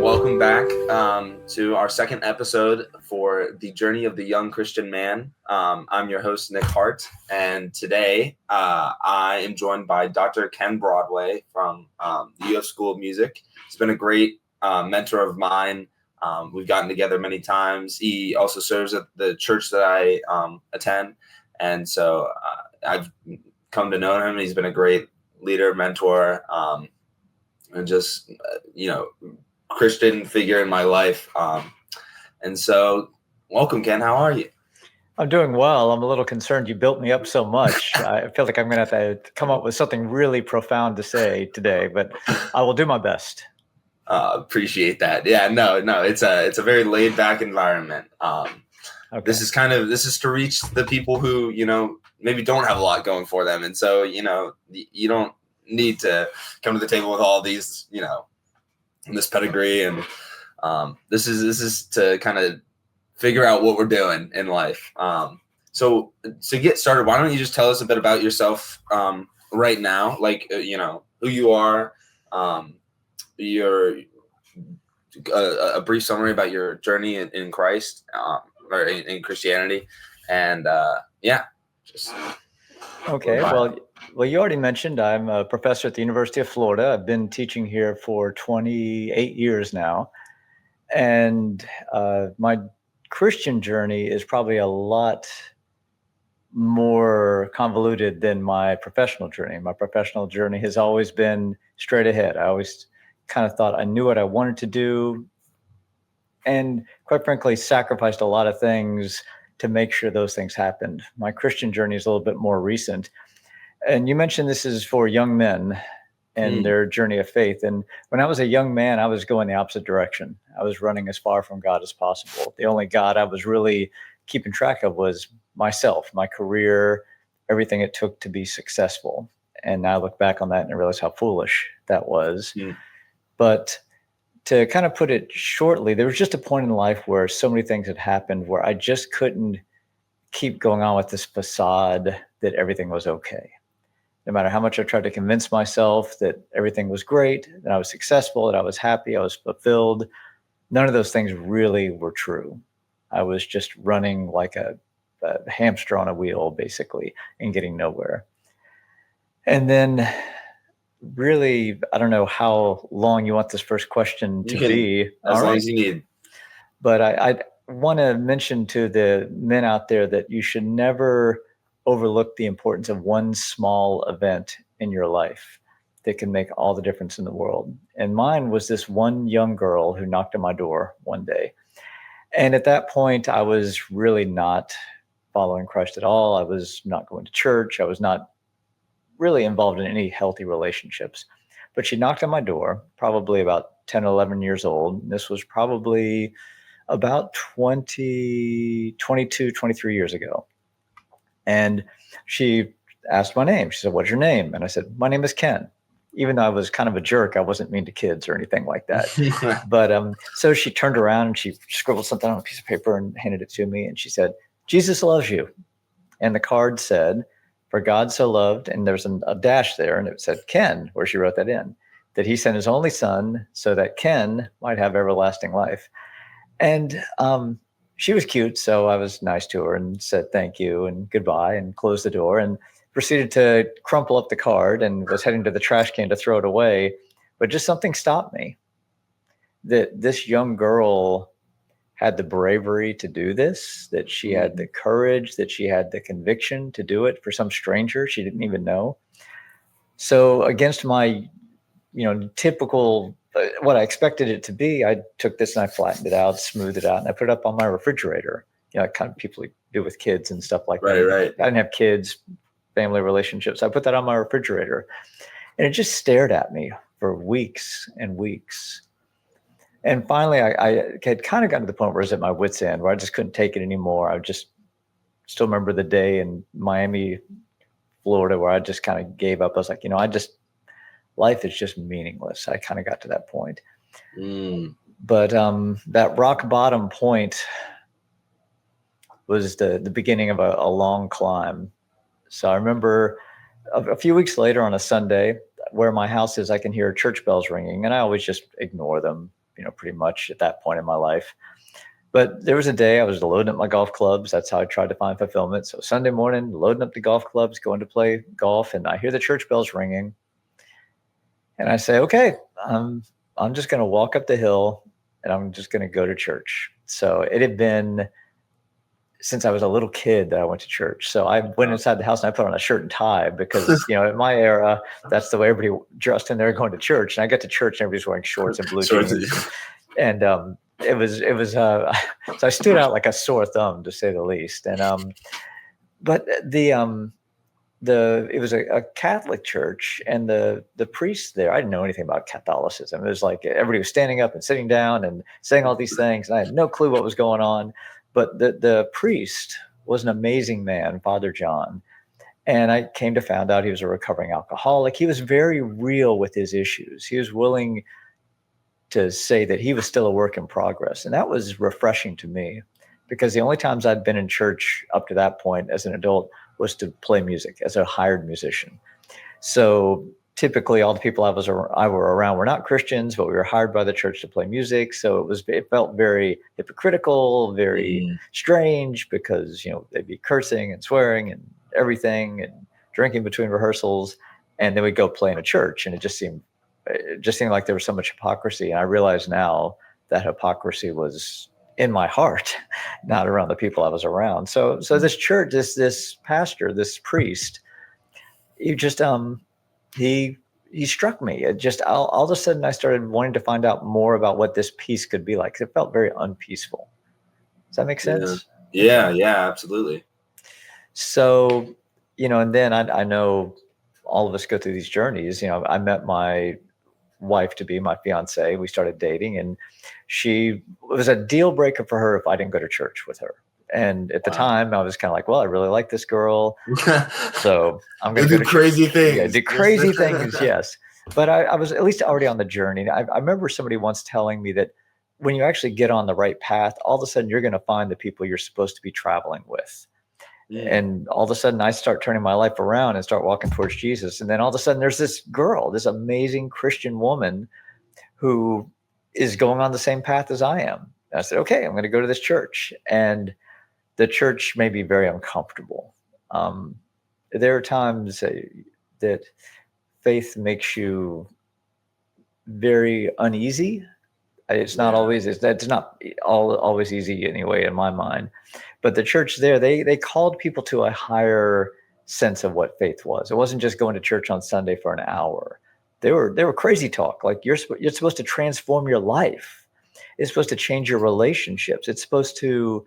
and welcome back to our second episode for the Journey of the Young Christian Man. I'm your host, Nick Hart, and today I am joined by Dr. Ken Broadway from the UF School of Music. He's been a great mentor of mine. We've gotten together many times. He also serves at the church that I attend, and so I've come to know him. He's been a great leader, mentor, and just, Christian figure in my life. And so welcome, Ken. How are you? I'm doing well. I'm a little concerned you built me up so much. I feel like I'm going to have to come up with something really profound to say today, but I will do my best. Appreciate that. Yeah, no, it's a very laid back environment. Okay. This is to reach the people who, maybe don't have a lot going for them. And so, you don't need to come to the table with all these, this pedigree. And this is to kind of figure out what we're doing in life. So to get started, why don't you just tell us a bit about yourself right now, like, who you are, a brief summary about your journey in Christ, or in Christianity. And Okay. Well, you already mentioned I'm a professor at the University of Florida. I've been teaching here for 28 years now. And my Christian journey is probably a lot more convoluted than my professional journey. My professional journey has always been straight ahead. I always kind of thought I knew what I wanted to do, and quite frankly, sacrificed a lot of things to make sure those things happened. My Christian journey is a little bit more recent. And you mentioned this is for young men and their journey of faith. And when I was a young man, I was going the opposite direction. I was running as far from God as possible. The only God I was really keeping track of was myself, my career, everything it took to be successful. And now I look back on that and I realize how foolish that was. But to kind of put it shortly, there was just a point in life where so many things had happened where I just couldn't keep going on with this facade that everything was okay. No matter how much I tried to convince myself that everything was great, that I was successful, that I was happy, I was fulfilled, none of those things really were true. I was just running like a hamster on a wheel, basically, and getting nowhere. And then really, I don't know how long you want this first question to be. As long as you need. But I want to mention to the men out there that you should never overlook the importance of one small event in your life that can make all the difference in the world. And mine was this one young girl who knocked on my door one day. And at that point, I was really not following Christ at all. I was not going to church. I was not really involved in any healthy relationships. But she knocked on my door, probably about 10 or 11 years old. This was probably about 22, 23 years ago. And she asked my name. She said, "What's your name?" And I said, "My name is Ken." Even though I was kind of a jerk, I wasn't mean to kids or anything like that. But so she turned around and she scribbled something on a piece of paper and handed it to me. And she said, "Jesus loves you." And the card said, "For God so loved," and there's a dash there, and it said Ken, where she wrote that in, "that he sent his only son so that Ken might have everlasting life." And she was cute, so I was nice to her and said thank you and goodbye and closed the door and proceeded to crumple up the card and was heading to the trash can to throw it away. But just something stopped me. That this young girl had the bravery to do this, that she had the courage, that she had the conviction to do it for some stranger she didn't even know. So against my, typical, what I expected it to be, I took this and I flattened it out, smoothed it out, and I put it up on my refrigerator. Kind of people do with kids and stuff like that. Right. I didn't have kids, family relationships. I put that on my refrigerator, and it just stared at me for weeks and weeks. And finally, I had kind of gotten to the point where I was at my wit's end, where I just couldn't take it anymore. I just still remember the day in Miami, Florida, where I just kind of gave up. I was like, life is just meaningless. I kind of got to that point. But that rock bottom point was the beginning of a long climb. So I remember a few weeks later on a Sunday, where my house is, I can hear church bells ringing, and I always just ignore them. pretty much at that point in my life. But there was a day I was loading up my golf clubs. That's how I tried to find fulfillment. So Sunday morning, loading up the golf clubs, going to play golf, and I hear the church bells ringing. And I say, okay, I'm just going to walk up the hill and I'm just going to go to church. So it had been since I was a little kid that I went to church. So I went inside the house and I put on a shirt and tie because, in my era, that's the way everybody dressed in there going to church. And I got to church and everybody's wearing shorts and blue jeans. And it was so I stood out like a sore thumb, to say the least. And but it was a Catholic church, and the priest there, I didn't know anything about Catholicism. It was like everybody was standing up and sitting down and saying all these things, and I had no clue what was going on. But the priest was an amazing man, Father John. And I came to find out he was a recovering alcoholic. He was very real with his issues. He was willing to say that he was still a work in progress. And that was refreshing to me, because the only times I'd been in church up to that point as an adult was to play music as a hired musician. So typically all the people I were around were not Christians, but we were hired by the church to play music. So it felt very hypocritical, very strange, because, they'd be cursing and swearing and everything and drinking between rehearsals. And then we'd go play in a church, and it just seemed like there was so much hypocrisy. And I realize now that hypocrisy was in my heart, not around the people I was around. So this church, this pastor, this priest, he just, he struck me. It just, all of a sudden I started wanting to find out more about what this peace could be like. It felt very unpeaceful. Does that make sense? Yeah, absolutely. So, and then I know all of us go through these journeys. I met my wife to be, my fiance. We started dating, and it was a deal breaker for her if I didn't go to church with her. And at the time I was kind of like, well, I really like this girl, so I'm going to do crazy things. Yeah, do crazy things. Yes. But I was at least already on the journey. I remember somebody once telling me that when you actually get on the right path, all of a sudden you're going to find the people you're supposed to be traveling with. And all of a sudden I start turning my life around and start walking towards Jesus. And then all of a sudden there's this girl, this amazing Christian woman who is going on the same path as I am. And I said, okay, I'm going to go to this church. And the church may be very uncomfortable. There are times that faith makes you very uneasy. It's not always, it's not always easy anyway, in my mind. But the church there, they called people to a higher sense of what faith was. It wasn't just going to church on Sunday for an hour. They were crazy talk. Like you're supposed to transform your life. It's supposed to change your relationships. It's supposed to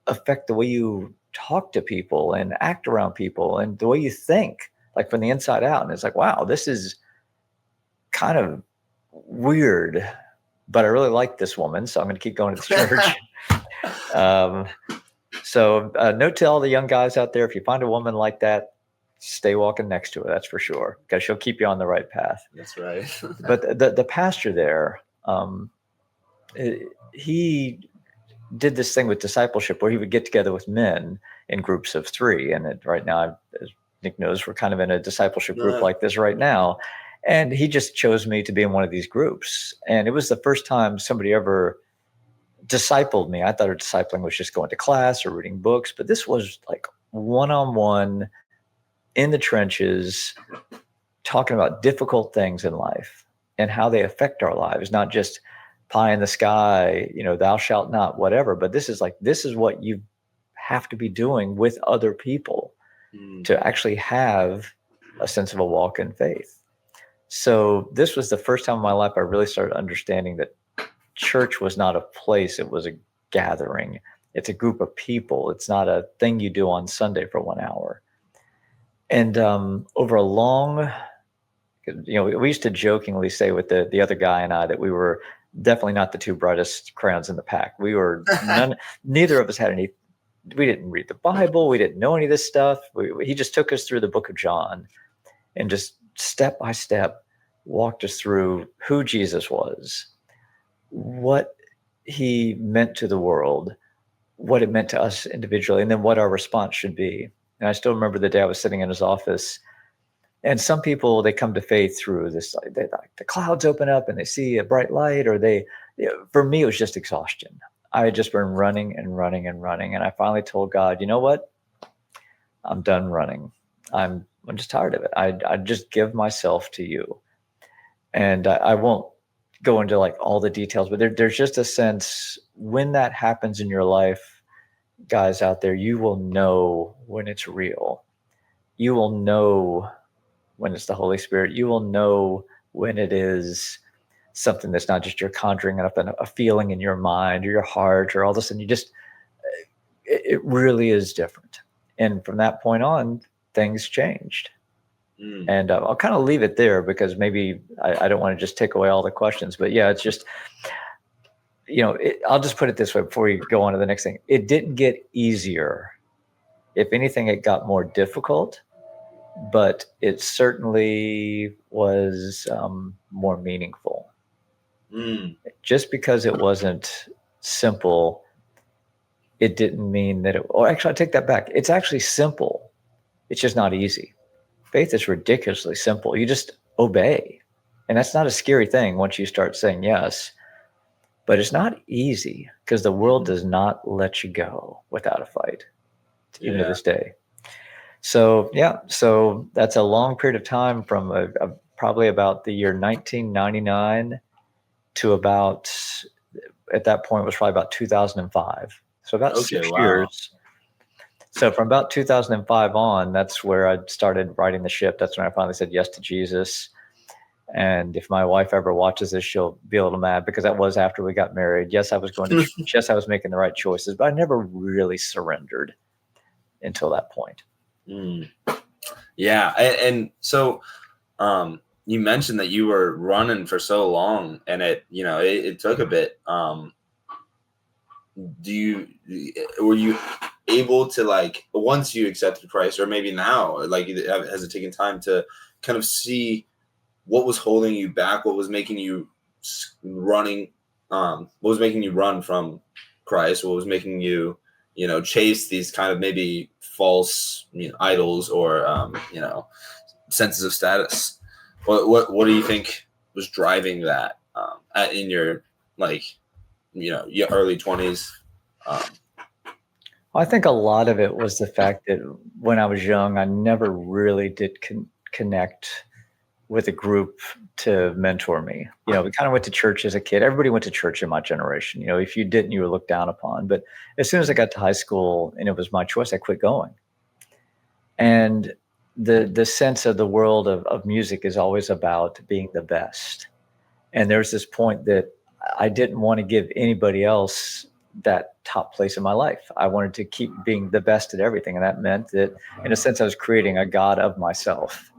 affect the way you talk to people and act around people and the way you think, like from the inside out. And it's like, wow, this is kind of weird, but I really like this woman, so I'm going to keep going to the church. So note to all the young guys out there, if you find a woman like that, stay walking next to her. That's for sure, because she'll keep you on the right path. That's right. But the pastor there, he did this thing with discipleship where he would get together with men in groups of 3. And right now, as Nick knows, we're kind of in a discipleship group like this right now. And he just chose me to be in one of these groups. And it was the first time somebody ever discipled me. I thought discipling was just going to class or reading books, but this was like one-on-one in the trenches, talking about difficult things in life and how they affect our lives, not just pie in the sky, thou shalt not, whatever. But this is what you have to be doing with other people to actually have a sense of a walk in faith. So this was the first time in my life I really started understanding that church was not a place, it was a gathering. It's a group of people. It's not a thing you do on Sunday for 1 hour. And over a long, we used to jokingly say with the other guy and I that we were definitely not the 2 brightest crayons in the pack. We were neither of us had any, we didn't read the Bible. We didn't know any of this stuff. He just took us through the book of John and just step by step walked us through who Jesus was, what he meant to the world, what it meant to us individually, and then what our response should be. And I still remember the day I was sitting in his office, and some people, they come to faith through this, the clouds open up and they see a bright light, or they For me, it was just exhaustion. I had just been running and running and running. And I finally told God, you know what? I'm done running. I'm just tired of it. I just give myself to you. And I won't go into like all the details, but there's just a sense when that happens in your life, guys out there, you will know when it's real. You will know when it's the Holy Spirit. You will know when it is something that's not just you're conjuring up a feeling in your mind or your heart or all of a sudden you just, it really is different. And from that point on, things changed. And I'll kind of leave it there because maybe I don't want to just take away all the questions, but yeah, it's just, I'll just put it this way before you go on to the next thing. It didn't get easier. If anything, it got more difficult, but it certainly was more meaningful. Just because it wasn't simple, it didn't mean that actually, I take that back. It's actually simple. It's just not easy. Faith is ridiculously simple. You just obey. And that's not a scary thing once you start saying yes. But it's not easy because the world does not let you go without a fight, even to this day. So, so that's a long period of time from probably about the year 1999 to about, at that point, it was probably about 2005. So about 6 years. So from about 2005 on, that's where I started riding the ship. That's when I finally said yes to Jesus. And if my wife ever watches this, she'll be a little mad because that was after we got married. Yes, I was going to church. Yes, I was making the right choices, but I never really surrendered until that point. Yeah. And so you mentioned that you were running for so long and it took a bit. Were you able to, like, once you accepted Christ, or maybe now, like, has it taken time to kind of see what was holding you back, what was making you running, what was making you run from Christ, what was making you, chase these kind of maybe false, idols or, senses of status? What do you think was driving that in your, like, your early 20s? I think a lot of it was the fact that when I was young, I never really did connect with a group to mentor me. We kind of went to church as a kid. Everybody went to church in my generation. If you didn't, you were looked down upon. But as soon as I got to high school and it was my choice, I quit going. And the sense of the world of music is always about being the best. And there's this point that I didn't want to give anybody else that top place in my life. I wanted to keep being the best at everything. And that meant that, in a sense, I was creating a God of myself.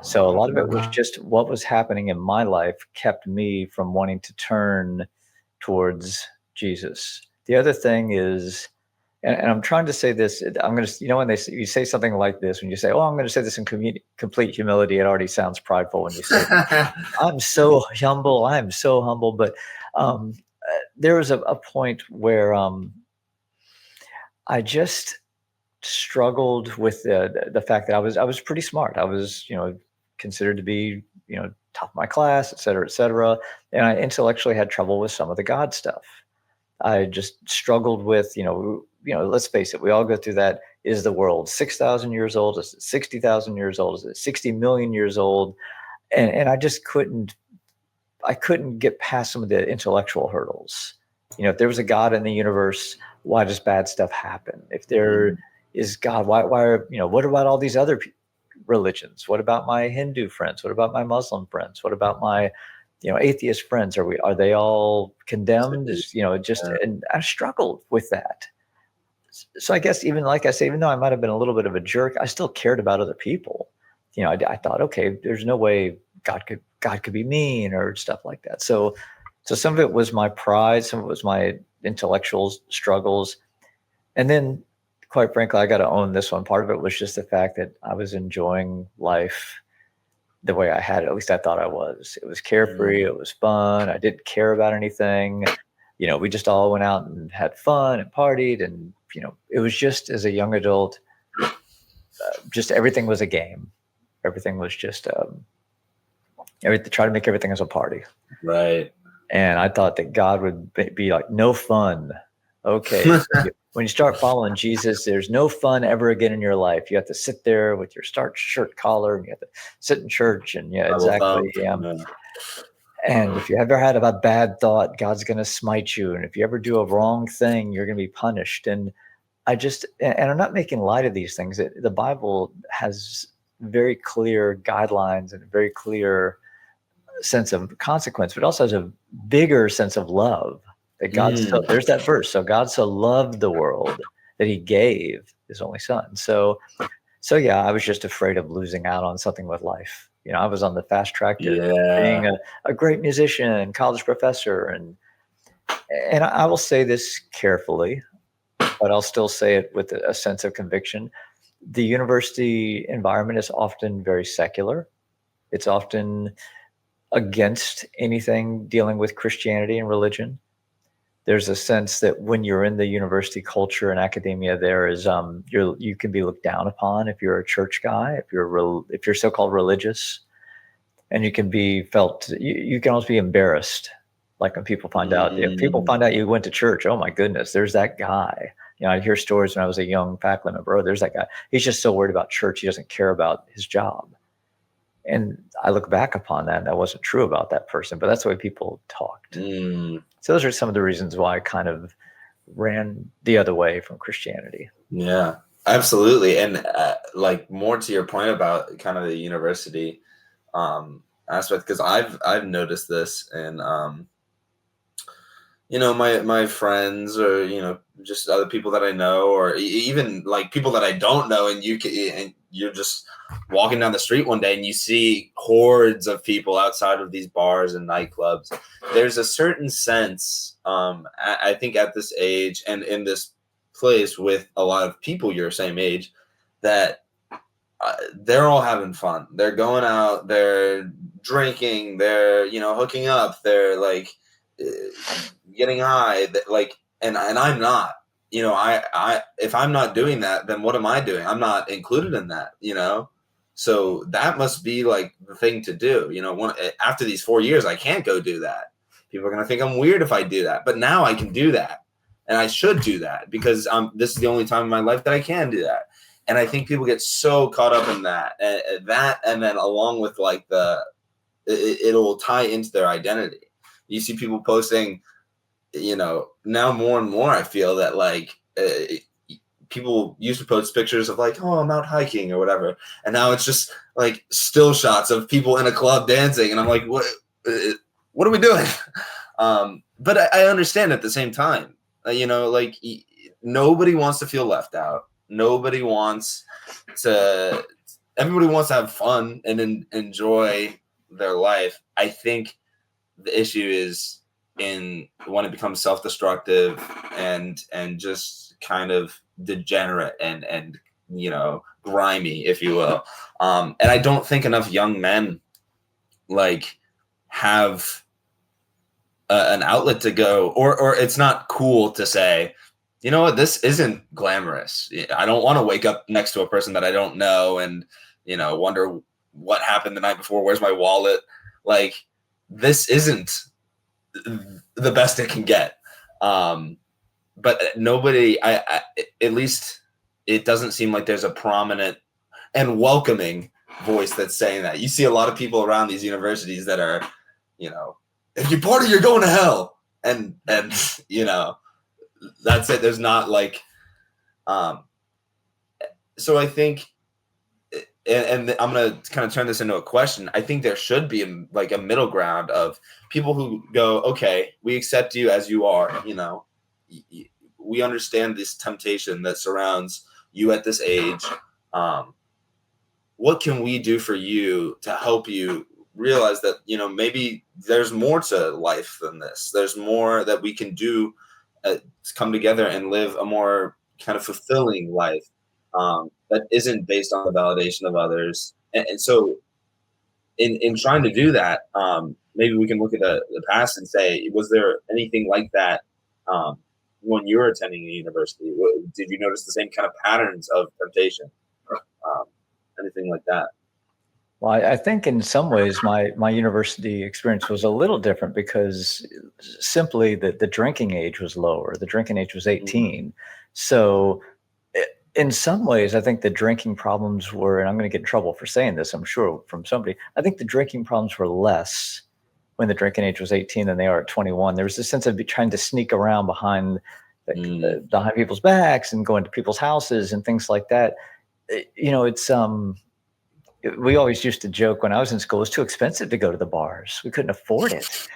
So a lot of it was just what was happening in my life kept me from wanting to turn towards Jesus. The other thing is, and I'm trying to say this, I'm going to, when you say something like this, when you say, I'm going to say this in complete humility, it already sounds prideful when you say, I'm so humble. I'm so humble. But there was a point where I just struggled with the fact that I was pretty smart. I was, considered to be, top of my class, et cetera, et cetera. And I intellectually had trouble with some of the God stuff. I just struggled with, let's face it, we all go through that. Is the world 6,000 years old? Is it 60,000 years old? Is it 60 million years old? And I just couldn't get past some of the intellectual hurdles. If there was a God in the universe, why does bad stuff happen? If there is God, why are, what about all these other religions? What about my Hindu friends? What about my Muslim friends? What about my, atheist friends? Are they all condemned? And I struggled with that. So I guess even like I say, even though I might have been a little bit of a jerk, I still cared about other people. I thought, okay, there's no way God could be mean or stuff like that. So some of it was my pride, some of it was my intellectual struggles. And then, quite frankly, I got to own this one. Part of it was just the fact that I was enjoying life the way I had it. At least I thought I was. It was carefree. It was fun. I didn't care about anything. We just all went out and had fun and partied. And, it was just, as a young adult, just everything was a game. Everything was just, try to make everything as a party. Right. And I thought that God would be like, no fun. Okay. So when you start following Jesus, there's no fun ever again in your life. You have to sit there with your shirt collar, and you have to sit in church. And yeah, Bible exactly. thump. Yeah. And if you ever had a bad thought, God's going to smite you. And if you ever do a wrong thing, you're going to be punished. And I'm not making light of these things. The Bible has very clear guidelines and a very clear sense of consequence, but also has a bigger sense of love. That there's that verse. So God so loved the world that he gave his only son. So yeah, I was just afraid of losing out on something with life. I was on the fast track to being a great musician, college professor, and I will say this carefully, but I'll still say it with a sense of conviction. The university environment is often very secular. It's often against anything dealing with Christianity and religion. There's a sense that when you're in the university culture and academia, there is you can be looked down upon if you're a church guy, if you're so-called religious, and you can be felt. You can also be embarrassed, like when people find out. If people find out you went to church, oh my goodness, there's that guy. I hear stories when I was a young faculty member. Oh, there's that guy. He's just so worried about church, he doesn't care about his job. And I look back upon that, and that wasn't true about that person, but that's the way people talked. So those are some of the reasons why I kind of ran the other way from Christianity. Yeah, absolutely. And like more to your point about kind of the university aspect, because I've noticed this, and my friends, or just other people that I know, or even like people that I don't know, and you're just walking down the street one day and you see hordes of people outside of these bars and nightclubs. There's a certain sense, I think, at this age and in this place with a lot of people your same age, that they're all having fun. They're going out, they're drinking, they're hooking up, they're like getting high, like, and I'm not. I if I'm not doing that, then what am I doing? I'm not included in that. So that must be like the thing to do. After these 4 years, I can't go do that. People are gonna think I'm weird if I do that. But now I can do that, and I should do that because this is the only time in my life that I can do that. And I think people get so caught up in that, and then along with like it'll tie into their identity. You see people posting, now more and more, I feel that like people used to post pictures of like, oh, I'm out hiking or whatever. And now it's just like still shots of people in a club dancing. And I'm like, what are we doing? But I understand at the same time, like nobody wants to feel left out. Everybody wants to have fun and enjoy their life. I think the issue is in when it becomes self-destructive and just kind of degenerate and grimy, if you will. And I don't think enough young men like have an outlet to go, or it's not cool to say, you know what, this isn't glamorous. I don't want to wake up next to a person that I don't know and wonder what happened the night before. Where's my wallet? Like, this isn't the best it can get. But nobody, I at least it doesn't seem like there's a prominent and welcoming voice that's saying that. You see a lot of people around these universities that are, if you party, you're going to hell. And that's it. There's not like, so I think, and I'm going to kind of turn this into a question. I think there should be a middle ground of people who go, okay, we accept you as you are. We understand this temptation that surrounds you at this age. What can we do for you to help you realize that, maybe there's more to life than this. There's more that we can do to come together and live a more kind of fulfilling life that isn't based on the validation of others. And so in trying to do that, maybe we can look at the past and say, was there anything like that when you were attending a university? Did you notice the same kind of patterns of temptation? Anything like that? Well, I think in some ways my university experience was a little different because simply the drinking age was lower. The drinking age was Mm, 18. So in some ways, I think the drinking problems were, and I'm going to get in trouble for saying this, I'm sure, from somebody. I think the drinking problems were less when the drinking age was 18 than they are at 21. There was a sense of trying to sneak around behind people's backs and going to people's houses and things like that. It's we always used to joke when I was in school, it was too expensive to go to the bars. We couldn't afford it.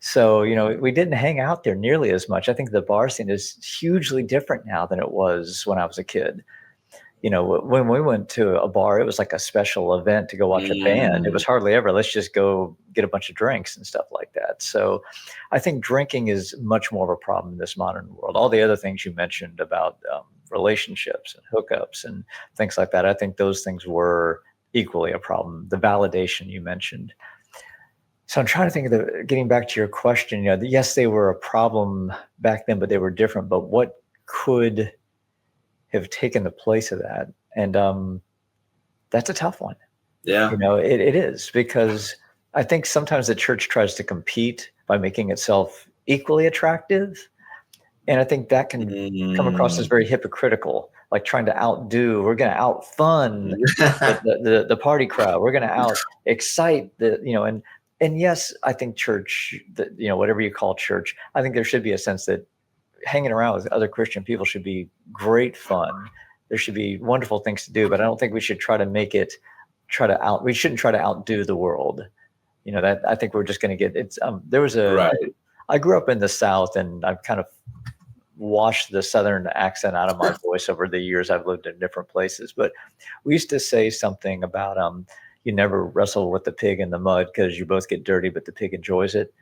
So, we didn't hang out there nearly as much. I think the bar scene is hugely different now than it was when I was a kid. When we went to a bar, it was like a special event to go watch a band. It mm, was hardly ever, let's just go get a bunch of drinks and stuff like that. So I think drinking is much more of a problem in this modern world. All the other things you mentioned about relationships and hookups and things like that, I think those things were equally a problem. The validation you mentioned. So I'm trying to think of getting back to your question, yes, they were a problem back then, but they were different. But what could have taken the place of that? And that's a tough one. yeah. It is, because I think sometimes the church tries to compete by making itself equally attractive. And I think that can come across as Mm. very hypocritical, like trying to outdo, we're going to out fun the party crowd. We're going to out excite and yes, I think church, whatever you call church, I think there should be a sense that hanging around with other Christian people should be great fun. There should be wonderful things to do, but I don't think we should try to we shouldn't try to outdo the world. That I think we're just going to get, Right. I grew up in the South, and I've kind of washed the Southern accent out of my voice over the years I've lived in different places. But we used to say something about, you never wrestle with the pig in the mud because you both get dirty, but the pig enjoys it.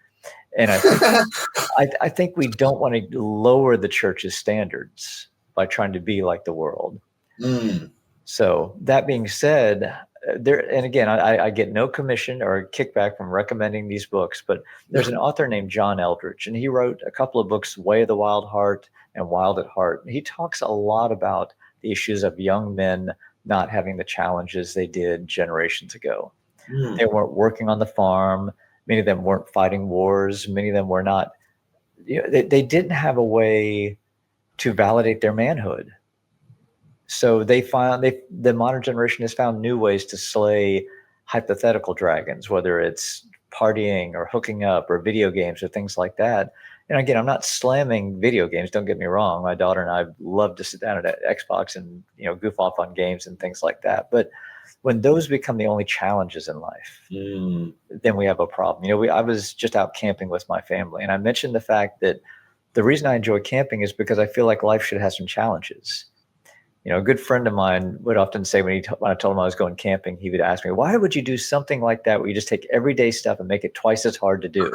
And I think we don't want to lower the church's standards by trying to be like the world. Mm. So that being said, and again, I get no commission or kickback from recommending these books, but there's an author named John Eldridge, and he wrote a couple of books, Way of the Wild Heart and Wild at Heart. He talks a lot about the issues of young men not having the challenges they did generations ago. Mm. They weren't working on the farm. Many of them weren't fighting wars. Many of them were not, they didn't have a way to validate their manhood. So the modern generation has found new ways to slay hypothetical dragons, whether it's partying or hooking up or video games or things like that. And again, I'm not slamming video games. Don't get me wrong. My daughter and I love to sit down at Xbox and goof off on games and things like that. But when those become the only challenges in life, Mm. then we have a problem. I was just out camping with my family, and I mentioned the fact that the reason I enjoy camping is because I feel like life should have some challenges. A good friend of mine would often say when I told him I was going camping, he would ask me, "Why would you do something like that where you just take everyday stuff and make it twice as hard to do?"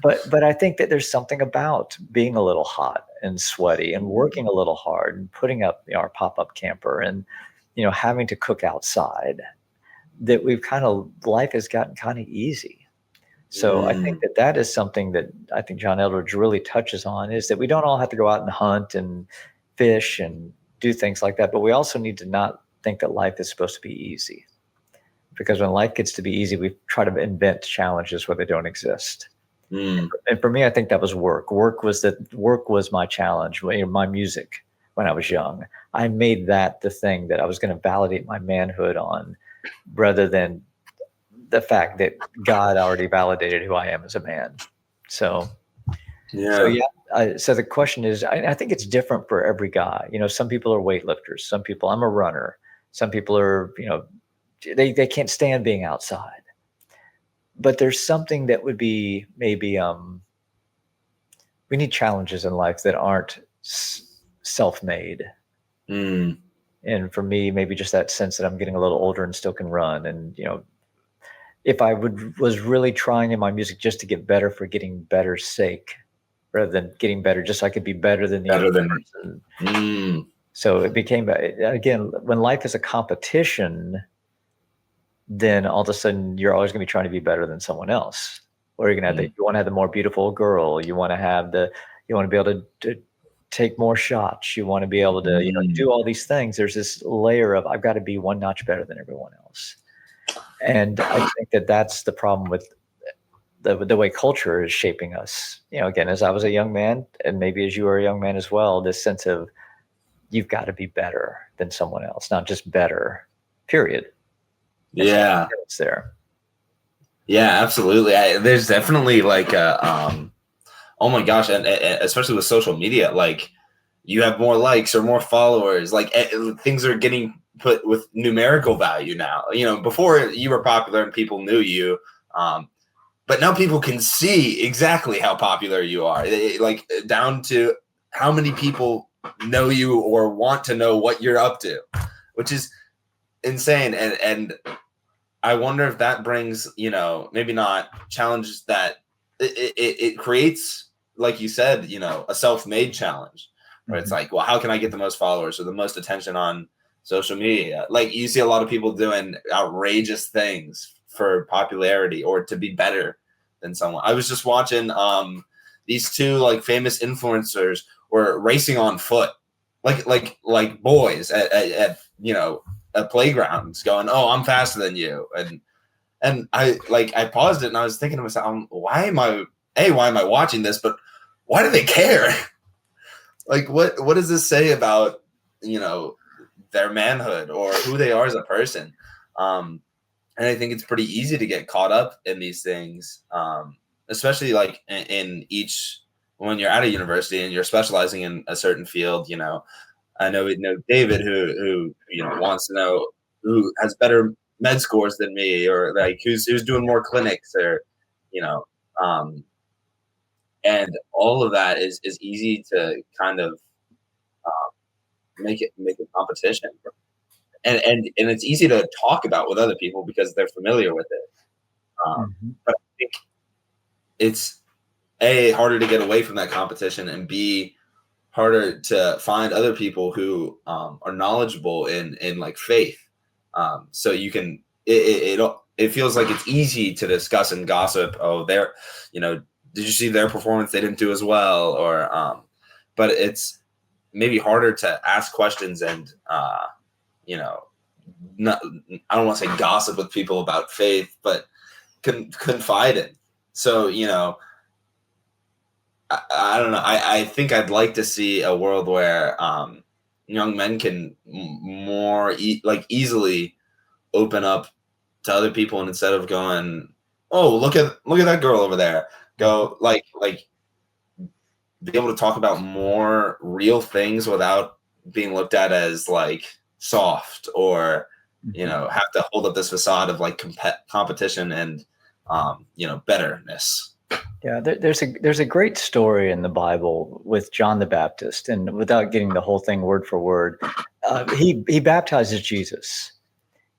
But I think that there's something about being a little hot and sweaty and working a little hard and putting up our pop-up camper and having to cook outside, that life has gotten kind of easy. So I think Mm. that is something that I think John Eldridge really touches on, is that we don't all have to go out and hunt and fish and do things like that, but we also need to not think that life is supposed to be easy, because when life gets to be easy, we try to invent challenges where they don't exist. Mm. And for me, I think that was work. Work was my challenge. My music when I was young, I made that the thing that I was going to validate my manhood on, rather than the fact that God already validated who I am as a man. So Yeah. yeah. So the question is, I think it's different for every guy. Some people are weightlifters. Some people, I'm a runner. Some people are, they can't stand being outside. But there's something that would be maybe, we need challenges in life that aren't self-made. Mm. And for me, maybe just that sense that I'm getting a little older and still can run. And, if I was really trying in my music just to get better for getting better's sake, rather than getting better just so I could be better than the Better other than. person. Mm. So it became, again, when life is a competition, then all of a sudden you're always going to be trying to be better than someone else. Or you're going to have you want to have the more beautiful girl. You want to be able to take more shots. You want to be able to, do all these things. There's this layer of, I've got to be one notch better than everyone else. And I think that that's the problem with the way culture is shaping us. Again, as I was a young man, and maybe as you were a young man as well, this sense of you've got to be better than someone else, not just better, period. Yeah. It's there. Yeah, absolutely. There's definitely like oh my gosh, and especially with social media, like you have more likes or more followers, like things are getting put with numerical value now. Before you were popular and people knew you, but now people can see exactly how popular you are, like down to how many people know you or want to know what you're up to, which is insane. And I wonder if that brings, maybe not challenges that it creates, like you said, a self-made challenge where it's like, well, how can I get the most followers or the most attention on social media? Like you see a lot of people doing outrageous things for popularity or to be better than someone. I was just watching these two like famous influencers were racing on foot, like boys at playgrounds going, oh, I'm faster than you. And I paused it and I was thinking to myself, why am I watching this? But why do they care? Like, what does this say about, their manhood or who they are as a person? And I think it's pretty easy to get caught up in these things, especially like when you're at a university and you're specializing in a certain field. I know David who wants to know who has better med scores than me, or like who's doing more clinics, or and all of that is easy to kind of make a competition, and it's easy to talk about with other people because they're familiar with it. But I think it's harder to get away from that competition, and B, harder to find other people who are knowledgeable in like faith. So you can it feels like it's easy to discuss and gossip. Oh, did you see their performance? They didn't do as well, or but it's maybe harder to ask questions and not, I don't want to say gossip with people about faith, but confide in. So I don't know. I think I'd like to see a world where young men can more easily open up to other people, and instead of going, oh, look at that girl over there, go like be able to talk about more real things without being looked at as like soft, or have to hold up this facade of like competition and betterness. Yeah, there's a great story in the Bible with John the Baptist, and without getting the whole thing word for word, he baptizes Jesus,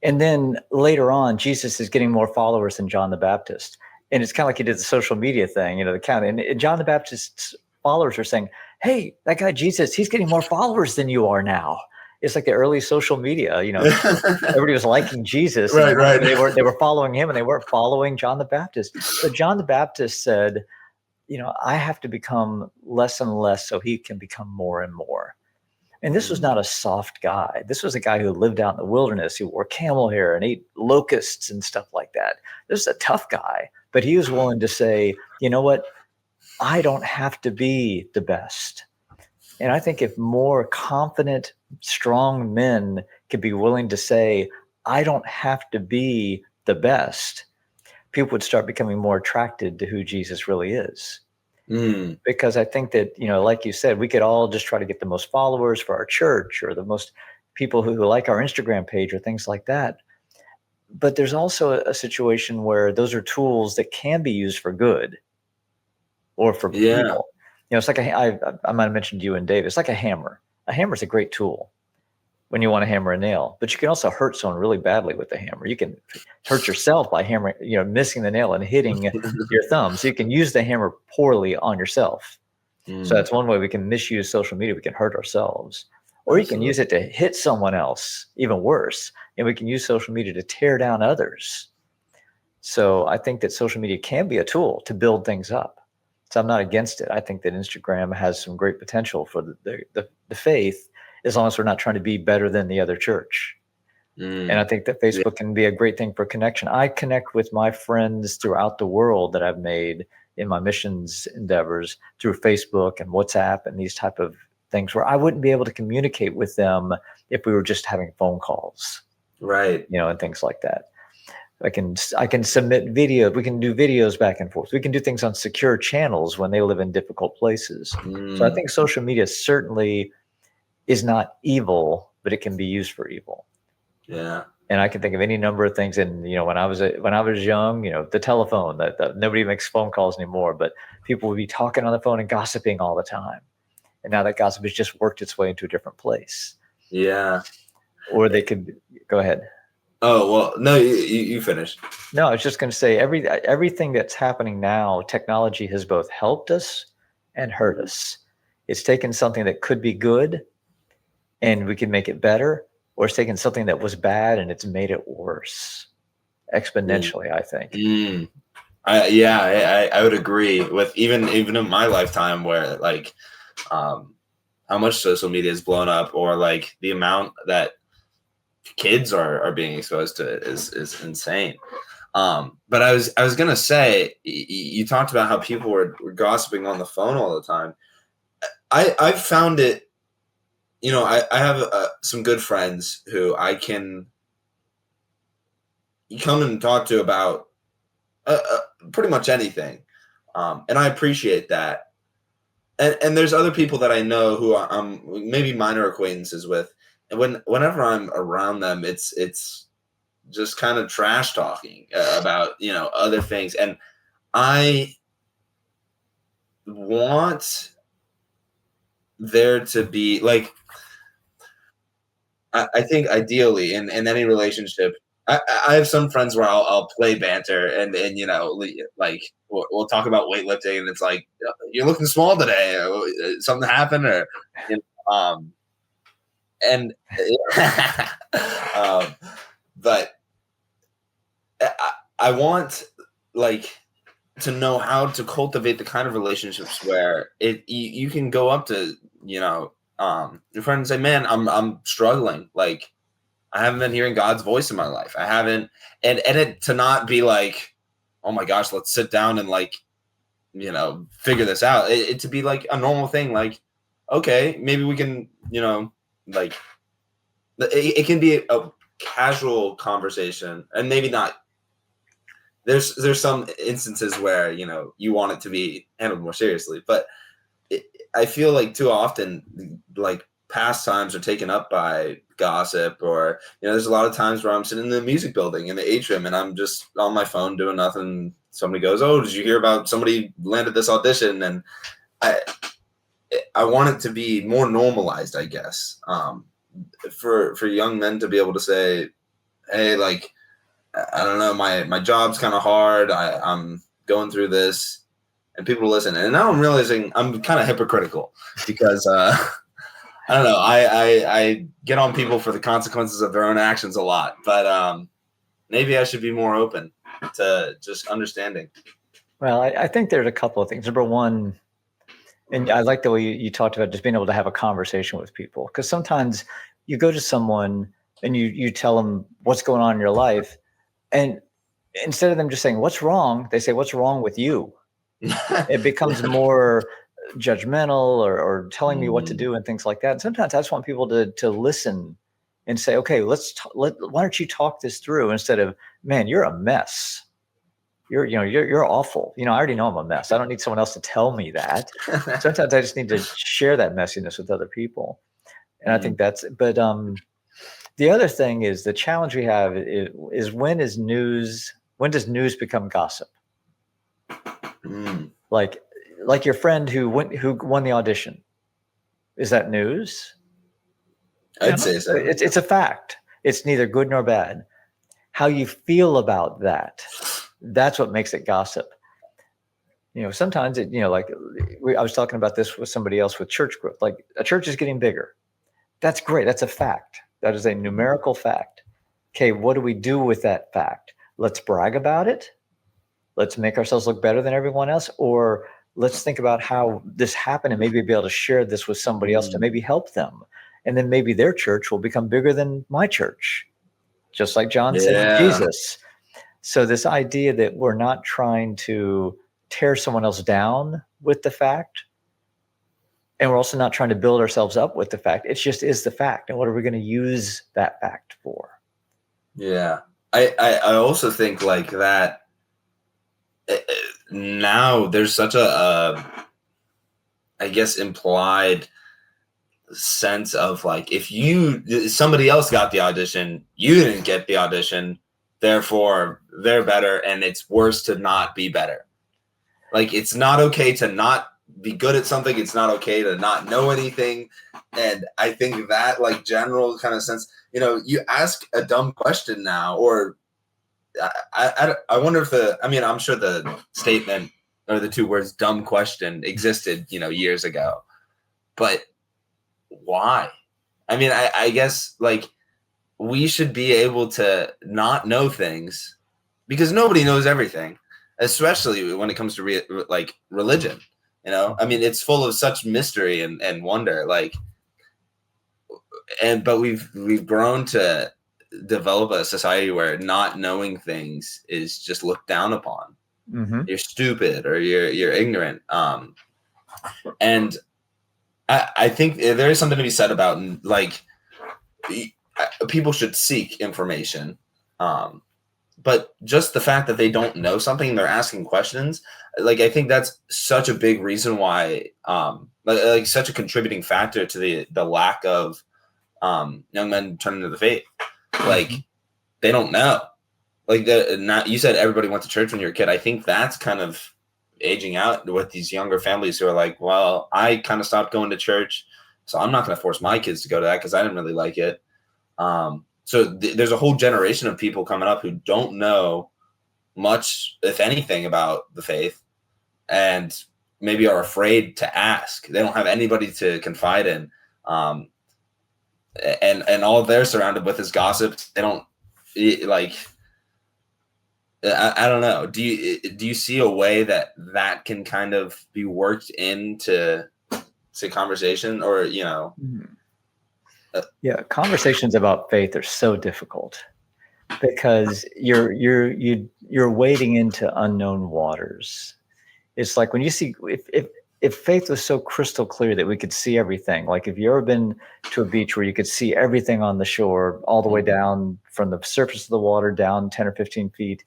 and then later on, Jesus is getting more followers than John the Baptist, and it's kind of like he did the social media thing, the count. And John the Baptist's followers are saying, "Hey, that guy Jesus, he's getting more followers than you are now." It's like the early social media, everybody was liking Jesus. Right. They were following him, and they weren't following John the Baptist. But John the Baptist said, I have to become less and less so he can become more and more. And this was not a soft guy. This was a guy who lived out in the wilderness, who wore camel hair and ate locusts and stuff like that. This is a tough guy, but he was willing to say, you know what? I don't have to be the best. And I think if more confident, strong men could be willing to say, I don't have to be the best, people would start becoming more attracted to who Jesus really is. Because I think that, like you said, we could all just try to get the most followers for our church, or the most people who like our Instagram page, or things like that. But there's also a situation where those are tools that can be used for good or for people. It's like I might have mentioned you and Dave. It's like a hammer. A hammer is a great tool when you want to hammer a nail, but you can also hurt someone really badly with a hammer. You can hurt yourself by hammering, missing the nail and hitting your thumb. So you can use the hammer poorly on yourself. So that's one way we can misuse social media. We can hurt ourselves, or you can use it to hit someone else, even worse. And we can use social media to tear down others. So I think that social media can be a tool to build things up. So I'm not against it. I think that Instagram has some great potential for the faith, as long as we're not trying to be better than the other church. And I think that Facebook can be a great thing for connection. I connect with my friends throughout the world that I've made in my missions endeavors through Facebook and WhatsApp and these type of things where I wouldn't be able to communicate with them if we were just having phone calls. Right. And things like that. I can submit video. We can do videos back and forth. We can do things on secure channels when they live in difficult places. So I think social media certainly is not evil, but it can be used for evil. Yeah. And I can think of any number of things. And when I was young, the telephone, that nobody makes phone calls anymore, but people would be talking on the phone and gossiping all the time. And now that gossip has just worked its way into a different place. Yeah. Or they could go ahead. Oh, well, no, you finish. No, I was just going to say everything that's happening now, technology has both helped us and hurt us. It's taken something that could be good and we can make it better, or it's taken something that was bad and it's made it worse exponentially, I think. I would agree with even in my lifetime where how much social media has blown up, or like the amount that kids are being exposed to it is insane. But I was gonna say, you talked about how people were gossiping on the phone all the time. I've found it. I have some good friends who I can come and talk to about pretty much anything, and I appreciate that. And there's other people that I know who I'm maybe minor acquaintances with, and whenever I'm around them, it's just kind of trash talking about other things, and I want there to be like, I think ideally in any relationship, I have some friends where I'll play banter and like we'll talk about weightlifting, and it's like, you're looking small today, something happened, or and but I want like to know how to cultivate the kind of relationships where you can go up to your friend and say, man, I'm struggling, like I haven't been hearing God's voice in my life. I haven't, and it to not be like, oh my gosh, let's sit down and figure this out. It to be like a normal thing, like, okay, maybe we can, like it can be a casual conversation, and maybe not. There's some instances where you want it to be handled more seriously, but I feel like too often like pastimes are taken up by gossip, or there's a lot of times where I'm sitting in the music building in the atrium and I'm just on my phone doing nothing. Somebody goes, oh, did you hear about somebody landed this audition? And I want it to be more normalized, I guess, for young men to be able to say, hey, like, I don't know, my job's kind of hard, I'm going through this, and people listen. And now I'm realizing I'm kind of hypocritical because I don't know. I get on people for the consequences of their own actions a lot, but maybe I should be more open to just understanding. Well, I think there's a couple of things. Number one, and I like the way you talked about just being able to have a conversation with people, because sometimes you go to someone and you tell them what's going on in your life, and instead of them just saying what's wrong, they say what's wrong with you. It becomes more judgmental or telling me what to do and things like that. And sometimes I just want people to listen and say, okay, why don't you talk this through, instead of, man, you're a mess. You're awful. I already know I'm a mess. I don't need someone else to tell me that. Sometimes I just need to share that messiness with other people. And I think but the other thing is the challenge we have is when does news become gossip? Like your friend who won the audition. Is that news? I'd say so. It's a fact. It's neither good nor bad. How you feel about that's what makes it gossip. Sometimes I was talking about this with somebody else with church growth. Like, a church is getting bigger. That's great. That's a fact. That is a numerical fact. Okay, what do we do with that fact? Let's brag about it. Let's make ourselves look better than everyone else, or let's think about how this happened and maybe be able to share this with somebody else to maybe help them. And then maybe their church will become bigger than my church. just like John said to Jesus. So this idea that we're not trying to tear someone else down with the fact, and we're also not trying to build ourselves up with the fact. It just is the fact. And what are we going to use that fact for? Yeah. I also think like that now there's such a I guess implied sense of like, if somebody else got the audition, you didn't get the audition, therefore they're better, and it's worse to not be better. Like, it's not okay to not be good at something. It's not okay to not know anything. And I think that like general kind of sense, you ask a dumb question now, or I wonder if I'm sure the statement or the two words dumb question existed, years ago, but why? I mean, I guess like we should be able to not know things, because nobody knows everything, especially when it comes to religion. I mean, it's full of such mystery and wonder, but we've grown to develop a society where not knowing things is just looked down upon. Mm-hmm. You're stupid, or you're ignorant. And I think there is something to be said about like people should seek information. But just the fact that they don't know something and they're asking questions, like, I think that's such a big reason why, like such a contributing factor to the lack of young men turning to the faith. Like, they don't know. Like, you said everybody went to church when you were a kid. I think that's kind of aging out with these younger families who are like, well, I kind of stopped going to church, so I'm not going to force my kids to go to that because I didn't really like it. So there's a whole generation of people coming up who don't know much, if anything, about the faith, and maybe are afraid to ask. They don't have anybody to confide in. And all they're surrounded with is gossip. They don't like, I don't know. Do you see a way that can kind of be worked into conversation, or Yeah, conversations about faith are so difficult because you're wading into unknown waters. It's like when you see, if faith was so crystal clear that we could see everything, like if you've ever been to a beach where you could see everything on the shore all the way down from the surface of the water down 10 or 15 feet,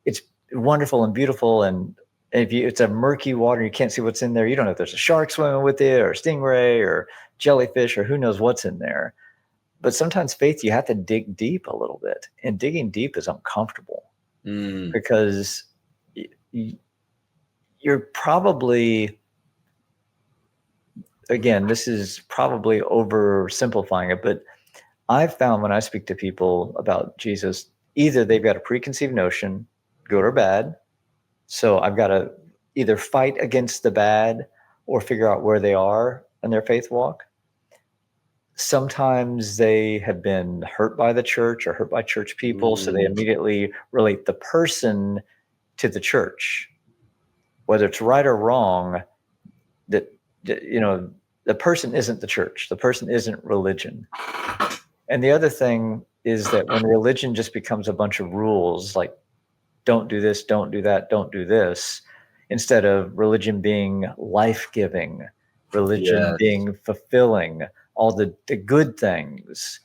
it's wonderful and beautiful. And if it's a murky water, you can't see what's in there. You don't know if there's a shark swimming with it, or a stingray, or jellyfish, or who knows what's in there. But sometimes faith, you have to dig deep a little bit, and digging deep is uncomfortable because you're probably, again, this is probably oversimplifying it, but I've found when I speak to people about Jesus, either they've got a preconceived notion, good or bad. So I've got to either fight against the bad or figure out where they are in their faith walk. Sometimes they have been hurt by the church or hurt by church people, so they immediately relate the person to the church. Whether it's right or wrong, the person isn't the church. The person isn't religion. And the other thing is that when religion just becomes a bunch of rules, like don't do this, don't do that, don't do this, instead of religion being life-giving, religion being fulfilling, all the good things.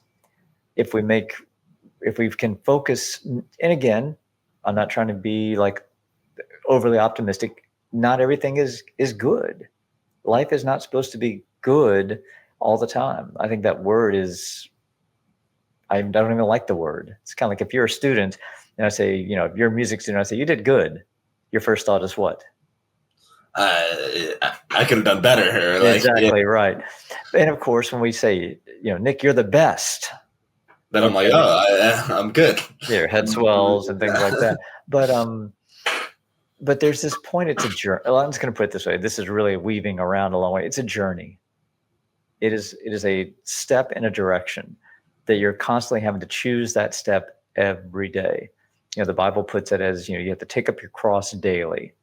If we can focus, and again, I'm not trying to be like overly optimistic. Not everything is good. Life is not supposed to be good all the time. I think that word is, I don't even like the word. It's kind of like if you're a student and I say, if you're a music student, I say, you did good. Your first thought is what? I could have done better. Exactly, right. And of course, when we say, Nick, you're the best. Then I'm like, I'm good. Your head swells and things like that. But there's this point, it's a journey. I'm just going to put it this way. This is really weaving around a long way. It's a journey. It is a step in a direction that you're constantly having to choose that step every day. The Bible puts it as, you have to take up your cross daily.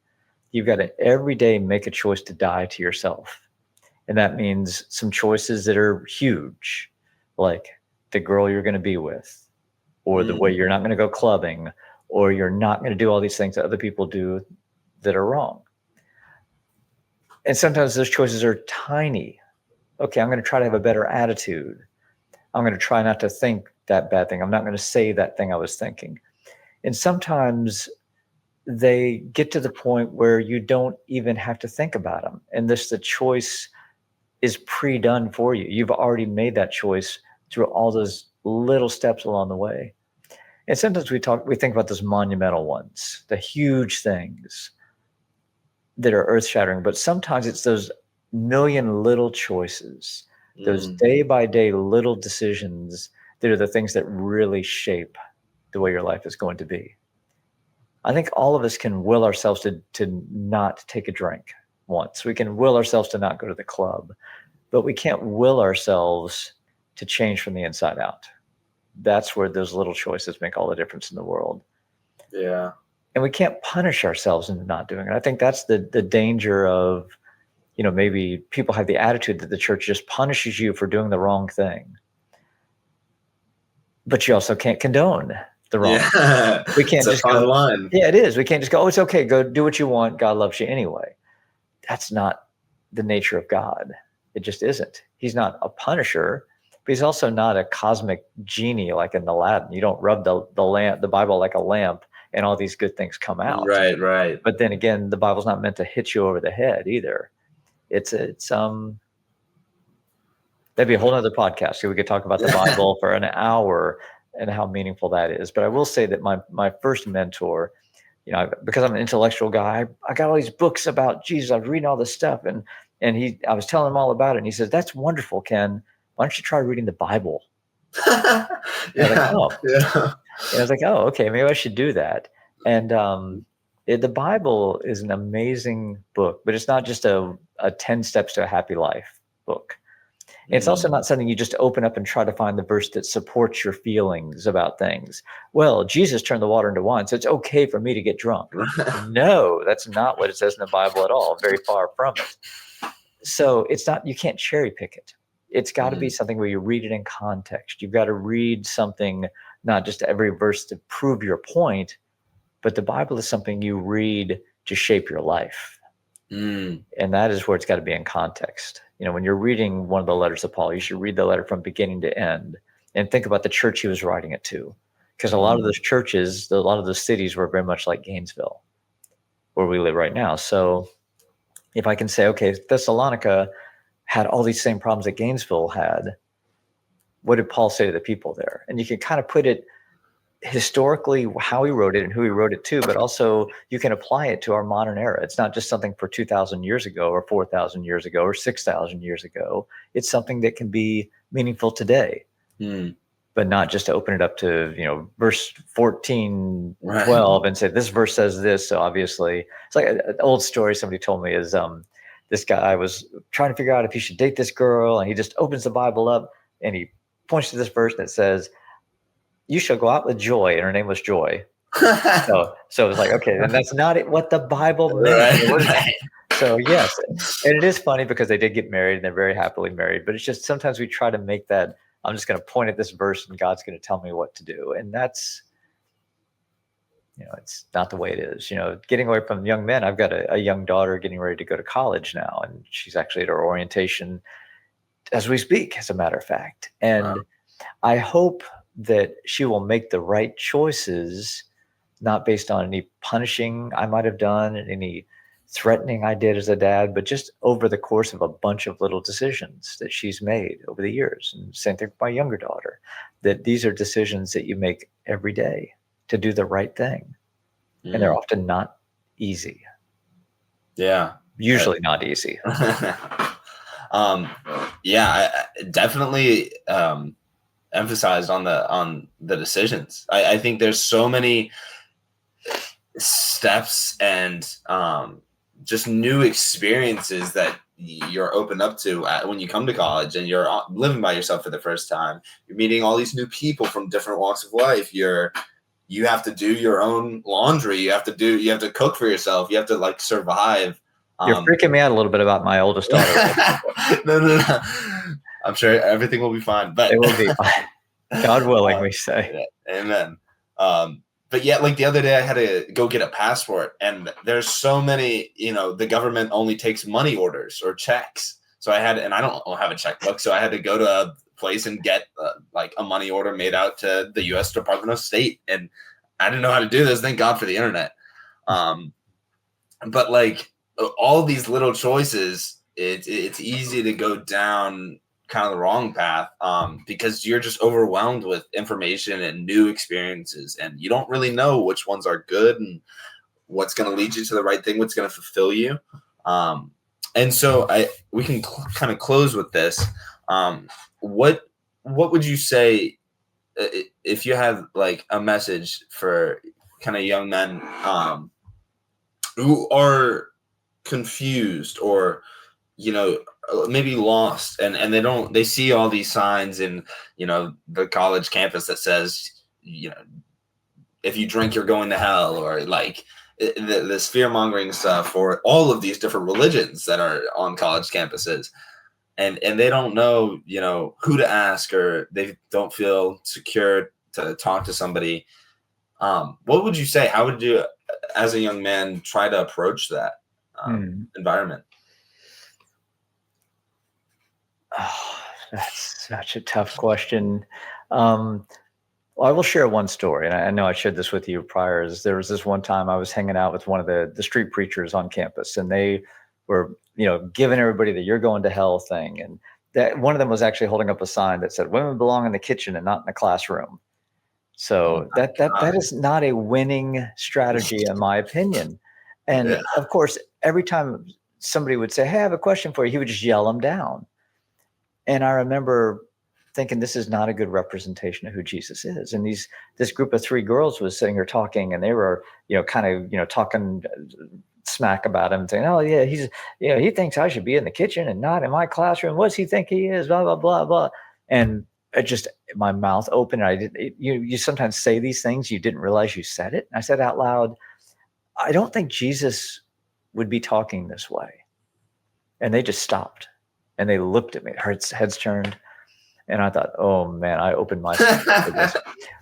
You've got to every day make a choice to die to yourself. And that means some choices that are huge, like the girl you're going to be with, or the way you're not going to go clubbing, or you're not going to do all these things that other people do that are wrong. And sometimes those choices are tiny. Okay, I'm going to try to have a better attitude. I'm going to try not to think that bad thing. I'm not going to say that thing I was thinking. And sometimes they get to the point where you don't even have to think about them. And the choice is pre-done for you. You've already made that choice through all those little steps along the way. And sometimes we think about those monumental ones, the huge things that are earth-shattering, but sometimes it's those million little choices, those day-by-day little decisions that are the things that really shape the way your life is going to be. I think all of us can will ourselves to not take a drink once. We can will ourselves to not go to the club, but we can't will ourselves to change from the inside out. That's where those little choices make all the difference in the world. Yeah. And we can't punish ourselves into not doing it. I think that's the danger of, maybe people have the attitude that the church just punishes you for doing the wrong thing. But you also can't condone the wrong. Yeah. We can't just go line. Yeah, it is. We can't just go, oh, it's okay. Go do what you want. God loves you anyway. That's not the nature of God. It just isn't. He's not a punisher, but he's also not a cosmic genie like in Aladdin. You don't rub the Bible like a lamp and all these good things come out. Right. But then again, the Bible's not meant to hit you over the head either. It's that'd be a whole other podcast. So we could talk about the Bible for an hour and how meaningful that is. But I will say that my first mentor, because I'm an intellectual guy, I got all these books about Jesus. I was reading all this stuff, and I was telling him all about it. And he says, "That's wonderful, Ken. Why don't you try reading the Bible?" Yeah. And I was like, "Oh, okay, maybe I should do that." And the Bible is an amazing book, but it's not just a 10 steps to a happy life book. It's also not something you just open up and try to find the verse that supports your feelings about things. Well, Jesus turned the water into wine, so it's okay for me to get drunk. No, that's not what it says in the Bible at all. Very far from it. So it's not, you can't cherry pick it. It's got to be something where you read it in context. You've got to read something, not just every verse to prove your point, but the Bible is something you read to shape your life. And that is where it's got to be in context. When you're reading one of the letters of Paul, you should read the letter from beginning to end and think about the church he was writing it to. Because a lot of those churches, a lot of those cities were very much like Gainesville, where we live right now. So if I can say, okay, Thessalonica had all these same problems that Gainesville had, what did Paul say to the people there? And you can kind of put it historically how he wrote it and who he wrote it to, but also you can apply it to our modern era. It's not just something for 2,000 years ago or 4,000 years ago or 6,000 years ago. It's something that can be meaningful today, but not just to open it up to, verse 14, 12 and say, this verse says this. So obviously it's like an old story somebody told me is this guy was trying to figure out if he should date this girl, and he just opens the Bible up and he points to this verse that says, you shall go out with joy, and her name was Joy. So it was like, okay, then that's not what the Bible meant. Right. So yes, and it is funny because they did get married and they're very happily married, but it's just sometimes we try to make that, I'm just going to point at this verse and God's going to tell me what to do. And that's, it's not the way it is. Getting away from young men, I've got a young daughter getting ready to go to college now, and she's actually at her orientation as we speak, as a matter of fact. And I hope that she will make the right choices, not based on any punishing I might have done, any threatening I did as a dad, but just over the course of a bunch of little decisions that she's made over the years. And same thing with my younger daughter, that these are decisions that you make every day to do the right thing. And they're often not easy. Yeah. Usually not easy. I definitely emphasized on the decisions. I think there's so many steps and just new experiences that you're opened up to when you come to college and you're living by yourself for the first time. You're meeting all these new people from different walks of life. You have to do your own laundry. You have to cook for yourself. You have to survive. You're freaking me out a little bit about my oldest daughter. No. I'm sure everything will be fine, but it will be fine. God willing, we say. Yeah, amen. But yeah, like the other day I had to go get a passport, and there's so many, the government only takes money orders or checks. So and I don't have a checkbook. So I had to go to a place and get like a money order made out to the U.S. Department of State. And I didn't know how to do this. Thank God for the internet. But like all these little choices, it's easy to go down kind of the wrong path because you're just overwhelmed with information and new experiences, and you don't really know which ones are good and what's going to lead you to the right thing, what's going to fulfill you. And so we can kind of close with this. What would you say if you had like a message for kind of young men who are confused or maybe lost, and they see all these signs in the college campus that says if you drink you're going to hell, or like this fear-mongering stuff for all of these different religions that are on college campuses, and they don't know who to ask, or they don't feel secure to talk to somebody. What would you say? How would you, as a young man, try to approach that environment? Oh, that's such a tough question. Well, I will share one story, and I know I shared this with you prior. There was this one time I was hanging out with one of the street preachers on campus, and they were, giving everybody the "you're going to hell" thing, and that one of them was actually holding up a sign that said "women belong in the kitchen and not in the classroom." So that is not a winning strategy, in my opinion. And of course, every time somebody would say, "Hey, I have a question for you," he would just yell them down. And I remember thinking, this is not a good representation of who Jesus is. And this group of 3 girls was sitting here talking, and they were, kind of, talking smack about him, saying, "Oh yeah, he thinks I should be in the kitchen and not in my classroom. What does he think he is? Blah, blah, blah, blah." And it just, my mouth opened. You sometimes say these things, you didn't realize you said it. And I said out loud, "I don't think Jesus would be talking this way." And they just stopped. And they looked at me, heads turned, and I thought, "Oh man, I opened myself for this."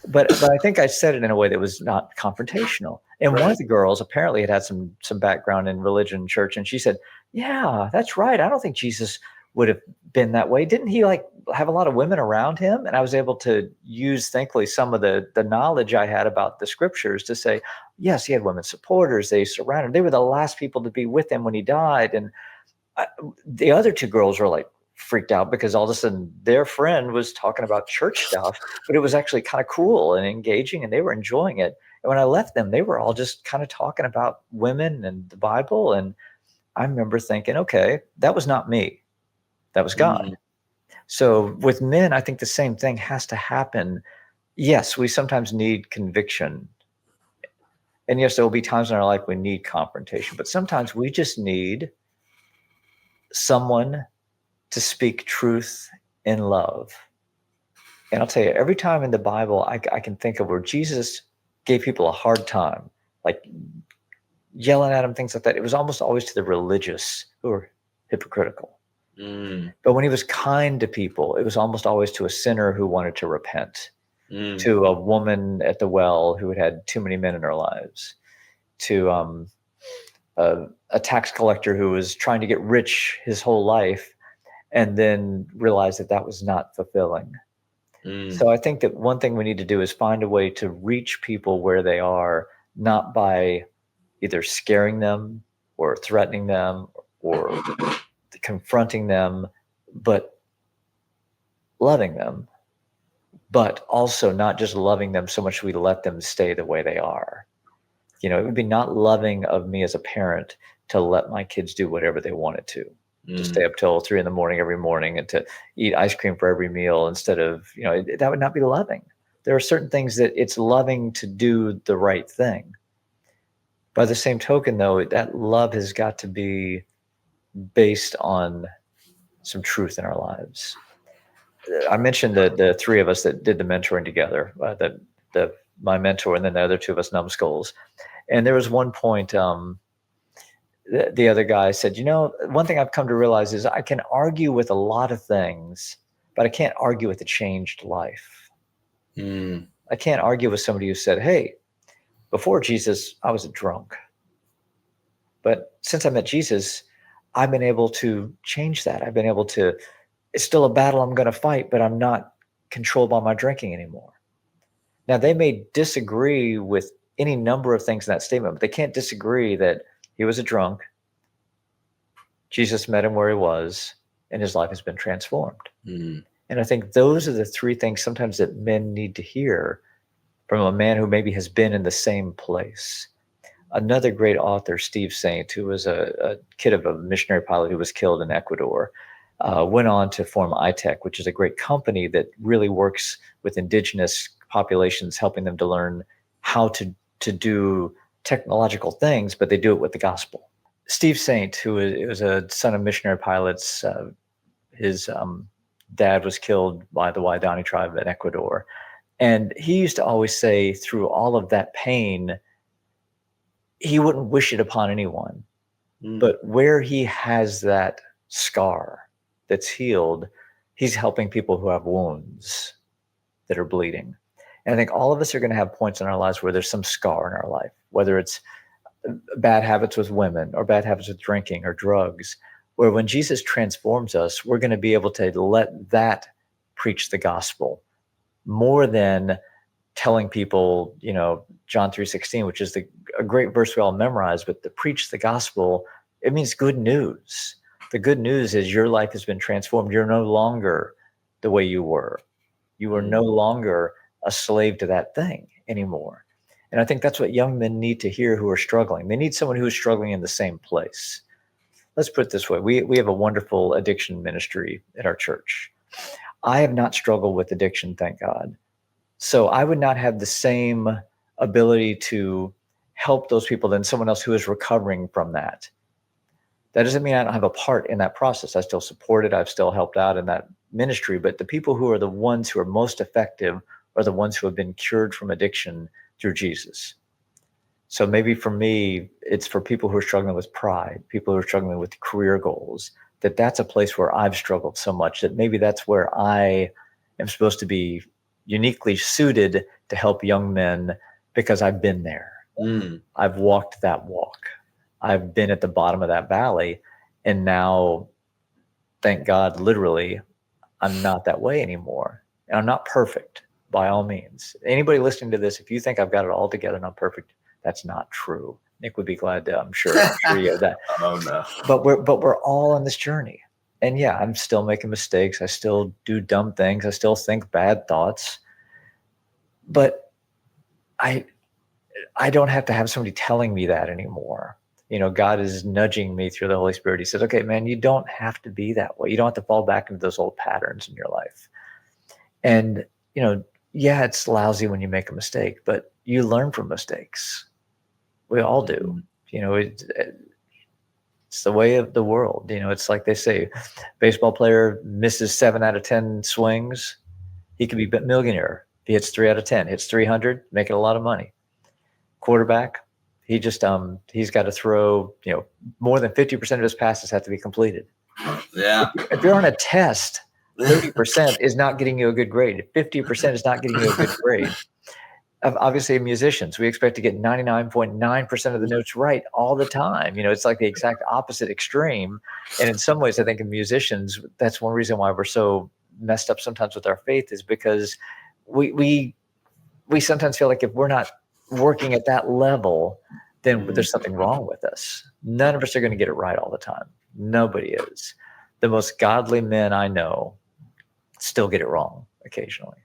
But I think I said it in a way that was not confrontational. And one of the girls apparently had some background in religion and church, and she said, "Yeah, that's right. I don't think Jesus would have been that way. Didn't he like have a lot of women around him?" And I was able to use, thankfully, some of the knowledge I had about the scriptures to say, yes, he had women supporters. They surrounded him. They were the last people to be with him when he died. And the other 2 girls were like freaked out because all of a sudden their friend was talking about church stuff, but it was actually kind of cool and engaging, and they were enjoying it. And when I left them, they were all just kind of talking about women and the Bible. And I remember thinking, okay, that was not me. That was God. So with men, I think the same thing has to happen. Yes, we sometimes need conviction. And yes, there will be times in our life we need confrontation, but sometimes we just need someone to speak truth in love. And I'll tell you, every time in the Bible I can think of where Jesus gave people a hard time, like yelling at them, things like that, it was almost always to the religious who were hypocritical. But when he was kind to people, it was almost always to a sinner who wanted to repent, to a woman at the well who had too many men in her lives, to a tax collector who was trying to get rich his whole life and then realized that was not fulfilling. So I think that one thing we need to do is find a way to reach people where they are, not by either scaring them or threatening them or confronting them, but loving them. But also not just loving them so much we let them stay the way they are. It would be not loving of me as a parent to let my kids do whatever they wanted to stay up till 3 a.m. every morning and to eat ice cream for every meal instead of, that would not be loving. There are certain things that it's loving to do the right thing. By the same token, though, that love has got to be based on some truth in our lives. I mentioned the 3 of us that did the mentoring together, my mentor and then the other 2 of us numbskulls. And there was one point, the other guy said, one thing I've come to realize is I can argue with a lot of things, but I can't argue with a changed life. Mm. I can't argue with somebody who said, hey, before Jesus, I was a drunk. But since I met Jesus, I've been able to change that. I've been able to, it's still a battle I'm going to fight, but I'm not controlled by my drinking anymore. Now, they may disagree with any number of things in that statement, but they can't disagree that he was a drunk. Jesus met him where he was, and his life has been transformed. Mm. And I think those are the three things sometimes that men need to hear from a man who maybe has been in the same place. Another great author, Steve Saint, who was a kid of a missionary pilot who was killed in Ecuador, went on to form iTech, which is a great company that really works with indigenous populations, helping them to learn how to do technological things, but they do it with the gospel. Steve Saint, who was a son of missionary pilots, his dad was killed by the Waidani tribe in Ecuador. And he used to always say, through all of that pain, he wouldn't wish it upon anyone. But where he has that scar that's healed, he's helping people who have wounds that are bleeding. And I think all of us are going to have points in our lives where there's some scar in our life, whether it's bad habits with women or bad habits with drinking or drugs, where when Jesus transforms us, we're going to be able to let that preach the gospel more than telling people, John 3:16, which is a great verse we all memorize, but to preach the gospel, it means good news. The good news is your life has been transformed. You're no longer the way you were. You are no longer a slave to that thing anymore. And I think that's what young men need to hear who are struggling. They need someone who is struggling in the same place. Let's put it this way. We have a wonderful addiction ministry at our church. I have not struggled with addiction, thank God. So I would not have the same ability to help those people than someone else who is recovering from that. That doesn't mean I don't have a part in that process. I still support it. I've still helped out in that ministry. But the people who are the ones who are most effective are the ones who have been cured from addiction through Jesus. So maybe for me, it's for people who are struggling with pride, people who are struggling with career goals, that's a place where I've struggled so much that maybe that's where I am supposed to be uniquely suited to help young men because I've been there. I've walked that walk. I've been at the bottom of that valley. And now, thank God, literally, I'm not that way anymore. And I'm not perfect by all means. Anybody listening to this, if you think I've got it all together and I'm perfect, that's not true. Nick would be glad to, I'm sure you have that. Oh no. But we're all on this journey. And yeah, I'm still making mistakes. I still do dumb things. I still think bad thoughts. But I don't have to have somebody telling me that anymore. God is nudging me through the Holy Spirit. He says, okay, man, you don't have to be that way. You don't have to fall back into those old patterns in your life. And, yeah, it's lousy when you make a mistake, but you learn from mistakes. We all do. It's the way of the world. It's like they say, baseball player misses 7 out of 10 swings. He could be a millionaire. If he hits 3 out of 10, hits 300, making a lot of money. Quarterback, he just he's got to throw, more than 50% of his passes have to be completed. Yeah. If you're on a test, 30% is not getting you a good grade. 50% is not getting you a good grade. Obviously, musicians, we expect to get 99.9% of the notes right all the time. It's like the exact opposite extreme. And in some ways, I think in musicians, that's one reason why we're so messed up sometimes with our faith, is because we sometimes feel like if we're not working at that level, then there's something wrong with us. None of us are going to get it right all the time. Nobody is. The most godly men I know still get it wrong occasionally.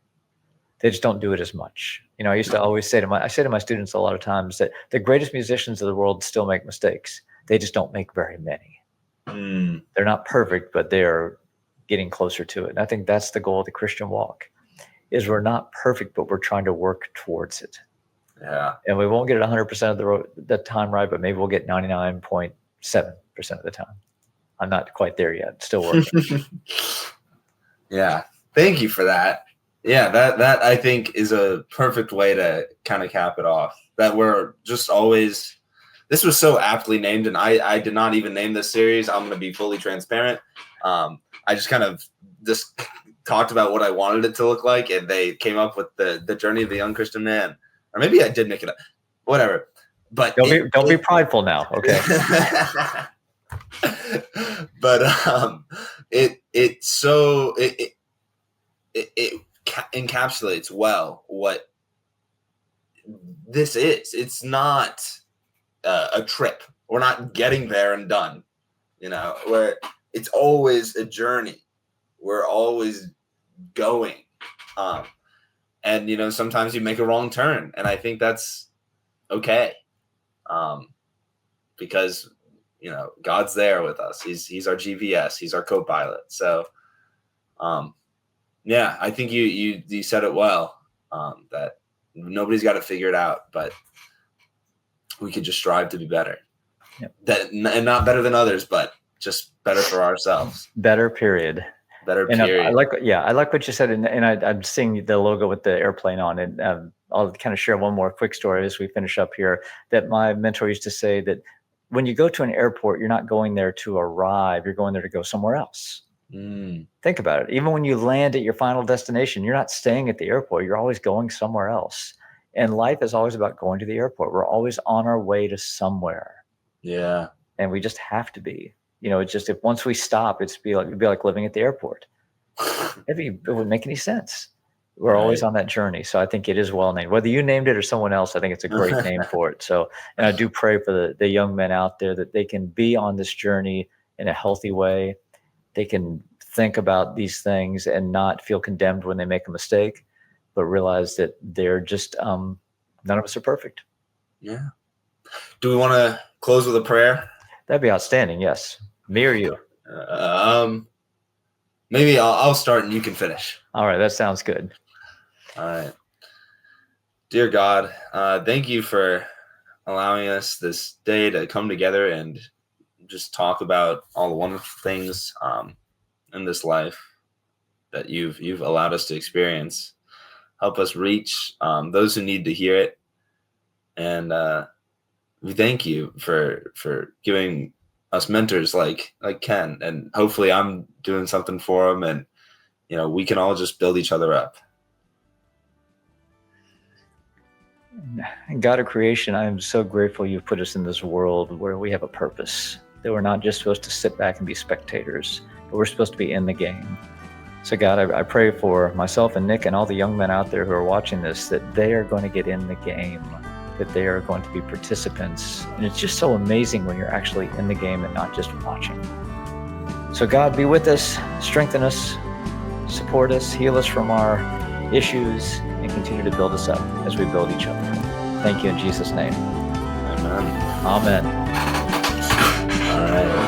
They just don't do it as much. I used to always say to my students a lot of times that the greatest musicians of the world still make mistakes. They just don't make very many. They're not perfect, but they're getting closer to it. And I think that's the goal of the Christian walk, is we're not perfect, but we're trying to work towards it. Yeah. And we won't get it 100% of the time right, but maybe we'll get 99.7% of the time. I'm not quite there yet. Still working. Yeah. Thank you for that. Yeah, that I think is a perfect way to kind of cap it off. That we're just always, this was so aptly named, and I did not even name this series. I'm going to be fully transparent. I just kind of just talked about what I wanted it to look like, and they came up with the journey of the young Christian man. Or maybe I did make it up. Whatever. But don't be prideful now, okay? But it encapsulates well what this is. It's not a trip. We're not getting there and done. Where it's always a journey. We're always going. And sometimes you make a wrong turn, and I think that's okay. Because God's there with us. He's our GPS. He's our co-pilot. So, yeah, I think you said it well. That nobody's got to figure it out, but we could just strive to be better. Yep. And not better than others, but just better for ourselves. Better, period. Better, and period. I like what you said, and I'm seeing the logo with the airplane on it. I'll kind of share one more quick story as we finish up here. That my mentor used to say that when you go to an airport, you're not going there to arrive; you're going there to go somewhere else. Think about it. Even when you land at your final destination, you're not staying at the airport. You're always going somewhere else. And life is always about going to the airport. We're always on our way to somewhere. Yeah. And we just have to be. It's just if once we stop, it'd be like living at the airport. It wouldn't make any sense. We're always on that journey. So I think it is well named. Whether you named it or someone else, I think it's a great name for it. So, and I do pray for the young men out there that they can be on this journey in a healthy way. They can think about these things and not feel condemned when they make a mistake, but realize that they're just, none of us are perfect. Yeah. Do we want to close with a prayer? That'd be outstanding. Yes. Me or you? Maybe I'll start and you can finish. All right. That sounds good. All right. Dear God, thank you for allowing us this day to come together and just talk about all the wonderful things in this life that you've allowed us to experience. Help us reach those who need to hear it. And we thank you for giving us mentors like Ken, and hopefully I'm doing something for him, and we can all just build each other up. God of creation, I am so grateful you've put us in this world where we have a purpose, that we're not just supposed to sit back and be spectators, but we're supposed to be in the game. So God, I pray for myself and Nick and all the young men out there who are watching this, that they are going to get in the game, that they are going to be participants. And it's just so amazing when you're actually in the game and not just watching. So God, be with us, strengthen us, support us, heal us from our issues, and continue to build us up as we build each other. Thank you in Jesus' name. Amen. Amen. All right.